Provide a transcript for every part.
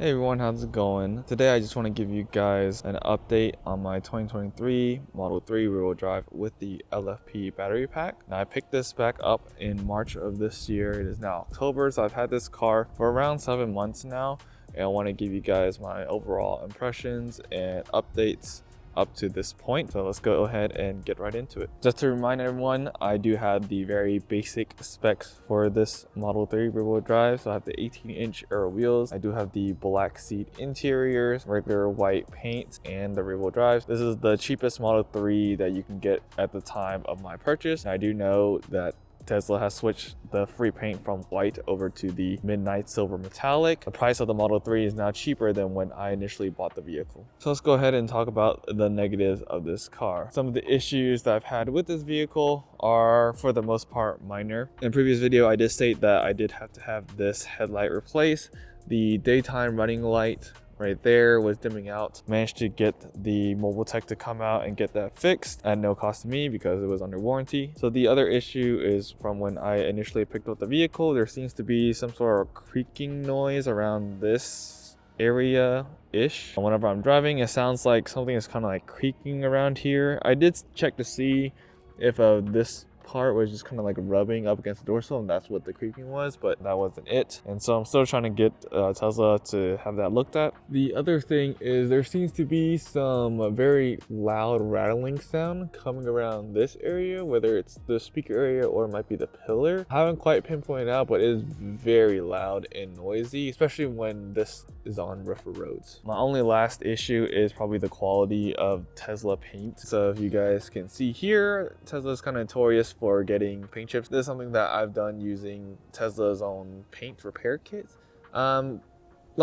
Hey everyone, how's it going? Today I just want to give you guys an update on my 2023 Model 3 rear-wheel drive with the LFP battery pack. Now I picked this back up in March of this year. It is now October, so I've had this car for around 7 months now, and I want to give you guys my overall impressions and updates up to this point. So let's go ahead and get right into it. Just to remind everyone, I do have the very basic specs for this Model 3 rear-wheel drive. So I have the 18-inch aero wheels. I do have the black seat interiors, regular white paint, and the rear-wheel drive. This is the cheapest Model 3 that you can get at the time of my purchase. I do know that Tesla has switched the free paint from white over to the midnight silver metallic. The price of the Model 3 is now cheaper than when I initially bought the vehicle. So let's go ahead and talk about the negatives of this car. Some of the issues that I've had with this vehicle are for the most part minor. In a previous video, I did state that I did have to have this headlight replaced. The daytime running light right there was dimming out. Managed to get the mobile tech to come out and get that fixed at no cost to me because it was under warranty. So the other issue is from when I initially picked up the vehicle, there seems to be some sort of creaking noise around this area-ish. Whenever I'm driving, it sounds like something is kind of like creaking around here. I did check to see if this part was just kind of like rubbing up against the dorsal, and that's what the creaking was, but that wasn't it. And so I'm still trying to get Tesla to have that looked at. The other thing is there seems to be some very loud rattling sound coming around this area, whether it's the speaker area or it might be the pillar. I haven't quite pinpointed out, but it is very loud and noisy, especially when this is on rougher roads. My only last issue is probably the quality of Tesla paint. So if you guys can see here, Tesla is kind of notorious for getting paint chips. This is something that I've done using Tesla's own paint repair kits. Long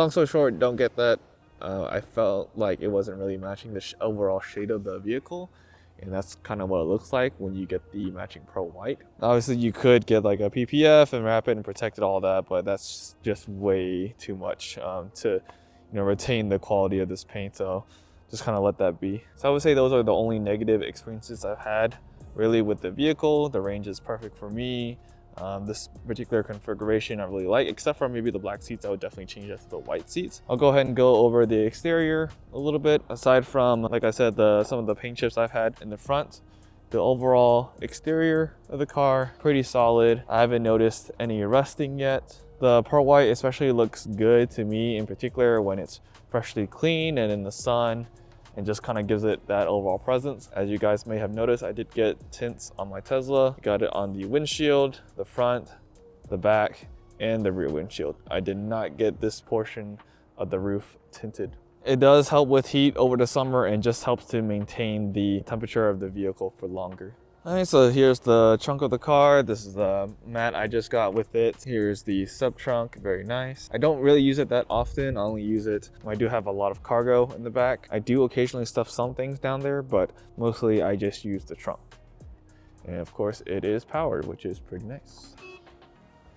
story short, don't get that. I felt like it wasn't really matching the overall shade of the vehicle, and that's kind of what it looks like when you get the matching pearl white. Obviously you could get like a PPF and wrap it and protect it, all that, but that's just way too much to retain the quality of this paint. So just kind of let that be. So I would say those are the only negative experiences I've had really with the vehicle. The range is perfect for me. This particular configuration I really like, except for maybe the black seats. I would definitely change that to the white seats. I'll go ahead and go over the exterior a little bit. Aside from, like I said, some of the paint chips I've had in the front, the overall exterior of the car, pretty solid. I haven't noticed any rusting yet. The pearl white especially looks good to me, in particular when it's freshly clean and in the sun, and just kind of gives it that overall presence. As you guys may have noticed, I did get tints on my Tesla. Got it on the windshield, the front, the back, and the rear windshield. I did not get this portion of the roof tinted. It does help with heat over the summer and just helps to maintain the temperature of the vehicle for longer. All right, so here's the trunk of the car. This is the mat I just got with it. Here's the sub trunk, very nice. I don't really use it that often. I only use it when I do have a lot of cargo in the back. I do occasionally stuff some things down there, but mostly I just use the trunk. And of course it is powered, which is pretty nice.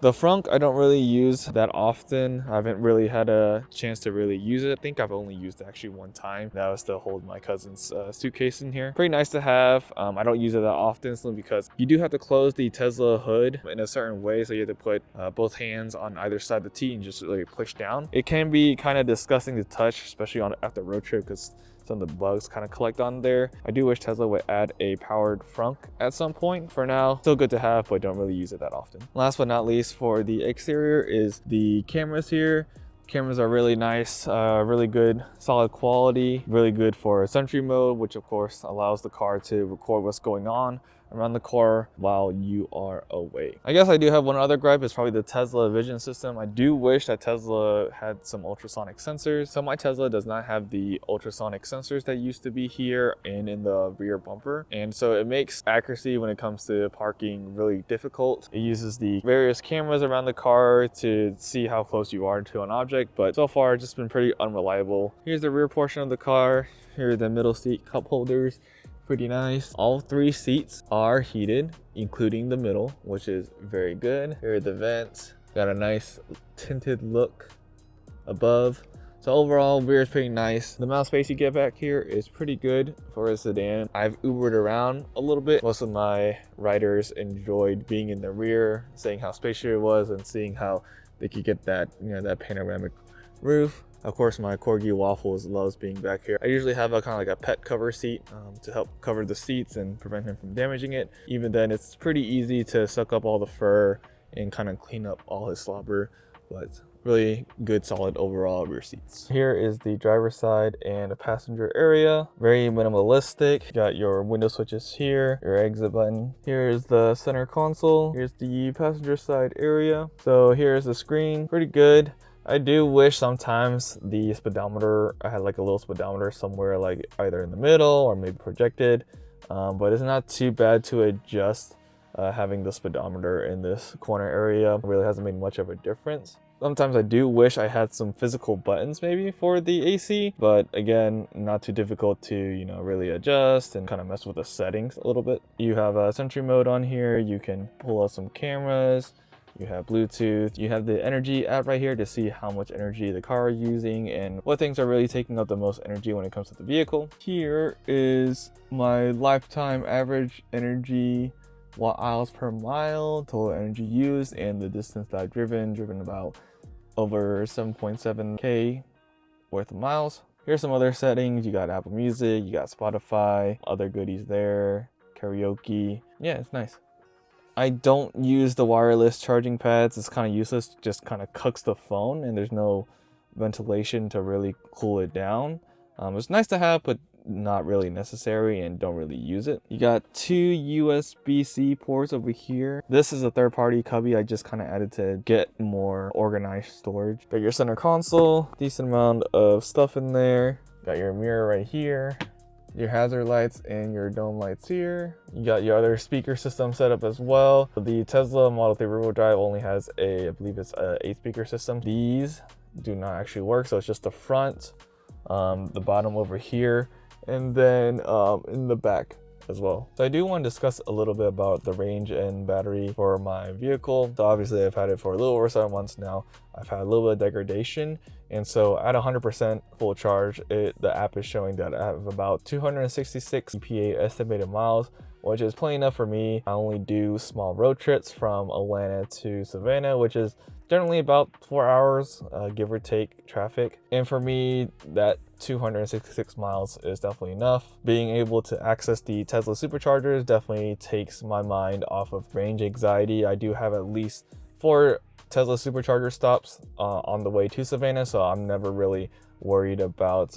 The frunk I don't really use that often. I haven't really had a chance to really use it. I think I've only used it actually one time. That was to hold my cousin's suitcase in here. Pretty nice to have. I don't use it that often simply because you do have to close the Tesla hood in a certain way. So you have to put both hands on either side of the T and just really push down. It can be kind of disgusting to touch, especially after a road trip, because some of the bugs kind of collect on there. I do wish Tesla would add a powered frunk at some point. For now, still good to have, but don't really use it that often. Last but not least, for the exterior is the cameras here. Cameras are really nice, really good, solid quality, really good for sentry mode, which of course allows the car to record what's going on around the car while you are away. I guess I do have one other gripe. It's probably the Tesla vision system. I do wish that Tesla had some ultrasonic sensors. So my Tesla does not have the ultrasonic sensors that used to be here and in the rear bumper. And so it makes accuracy when it comes to parking really difficult. It uses the various cameras around the car to see how close you are to an object, but so far it's just been pretty unreliable. Here's the rear portion of the car. Here are the middle seat cup holders. Pretty nice. All 3 seats are heated, including the middle, which is very good. Here are the vents. Got a nice tinted look above. So overall, rear is pretty nice. The amount of space you get back here is pretty good for a sedan. I've Ubered around a little bit. Most of my riders enjoyed being in the rear, saying how spacious it was and seeing how they could get that, that panoramic roof. Of course, my Corgi Waffles loves being back here. I usually have a kind of like a pet cover seat to help cover the seats and prevent him from damaging it. Even then, it's pretty easy to suck up all the fur and kind of clean up all his slobber, but really good solid overall rear seats. Here is the driver's side and a passenger area. Very minimalistic. You got your window switches here, your exit button. Here is the center console. Here's the passenger side area. So here's the screen, pretty good. I do wish sometimes the speedometer, I had like a little speedometer somewhere like either in the middle or maybe projected, but it's not too bad to adjust. Having the speedometer in this corner area really hasn't made much of a difference. Sometimes I do wish I had some physical buttons maybe for the AC, but again, not too difficult to, you know, really adjust and kind of mess with the settings a little bit. You have a Sentry mode on here. You can pull out some cameras. You have Bluetooth, you have the energy app right here to see how much energy the car is using and what things are really taking up the most energy when it comes to the vehicle. Here is my lifetime average energy watt-hours per mile, total energy used, and the distance that I've driven about over 7.7K worth of miles. Here's some other settings. You got Apple Music, you got Spotify, other goodies there, karaoke. Yeah, it's nice. I don't use the wireless charging pads. It's kind of useless, just kind of cooks the phone and there's no ventilation to really cool it down. It's nice to have, but not really necessary and don't really use it. You got two USB-C ports over here. This is a third-party cubby I just kind of added to get more organized storage. Got your center console, decent amount of stuff in there. Got your mirror right here. Your hazard lights and your dome lights here. You got your other speaker system set up as well. The Tesla Model 3 rear-wheel drive only has I believe it's a 8-speaker system. These do not actually work, so it's just the front, the bottom over here, and then in the back as well. So I do want to discuss a little bit about the range and battery for my vehicle. So obviously I've had it for a little over 7 months now. I've had a little bit of degradation, and so at 100% full charge, the app is showing that I have about 266 EPA estimated miles, which is plenty enough for me. I only do small road trips from Atlanta to Savannah, which is generally about 4 hours, give or take traffic. And for me, that 266 miles is definitely enough. Being able to access the Tesla superchargers definitely takes my mind off of range anxiety. I do have at least 4 Tesla supercharger stops on the way to Savannah, so I'm never really worried about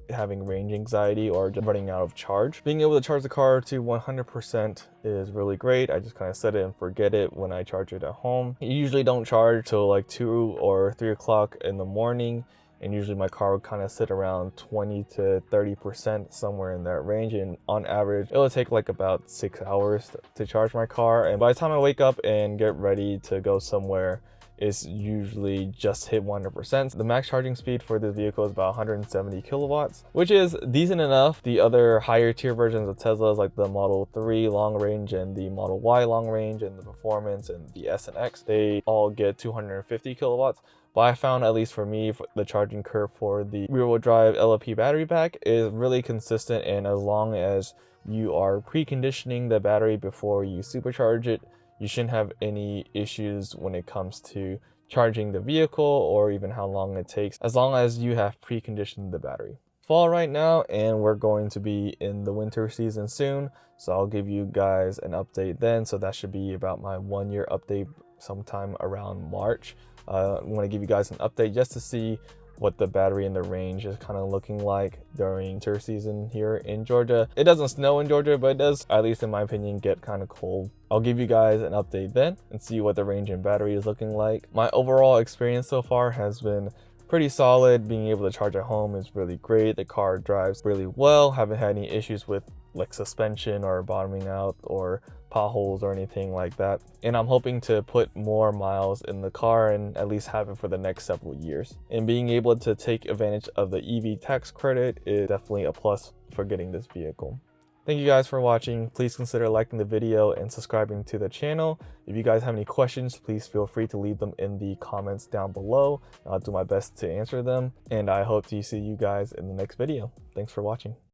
having range anxiety or just running out of charge. Being able to charge the car to 100% is really great. I just kind of set it and forget it when I charge it at home. I usually don't charge till like 2 or 3 o'clock in the morning, and usually my car would kind of sit around 20 to 30%, somewhere in that range, and on average it will take like about 6 hours to charge my car. And by the time I wake up and get ready to go somewhere, it's usually just hit 100%. The max charging speed for this vehicle is about 170 kilowatts, which is decent enough. The other higher tier versions of Teslas, like the Model 3 long range and the Model Y long range and the Performance and the S and X, they all get 250 kilowatts. But I found, at least for me, the charging curve for the rear-wheel drive LFP battery pack is really consistent, and as long as you are preconditioning the battery before you supercharge it, you shouldn't have any issues when it comes to charging the vehicle or even how long it takes, as long as you have preconditioned the battery. Fall right now, and we're going to be in the winter season soon, so I'll give you guys an update then. So that should be about my 1-year update sometime around March. I want to give you guys an update just to see what the battery and the range is kind of looking like during winter season here in Georgia. It doesn't snow in Georgia, but it does, at least in my opinion, get kind of cold. I'll give you guys an update then and see what the range and battery is looking like. My overall experience so far has been pretty solid. Being able to charge at home is really great. The car drives really well. Haven't had any issues with like suspension or bottoming out or potholes or anything like that. And I'm hoping to put more miles in the car and at least have it for the next several years. And being able to take advantage of the EV tax credit is definitely a plus for getting this vehicle. Thank you guys for watching. Please consider liking the video and subscribing to the channel. If you guys have any questions, please feel free to leave them in the comments down below. I'll do my best to answer them. And I hope to see you guys in the next video. Thanks for watching.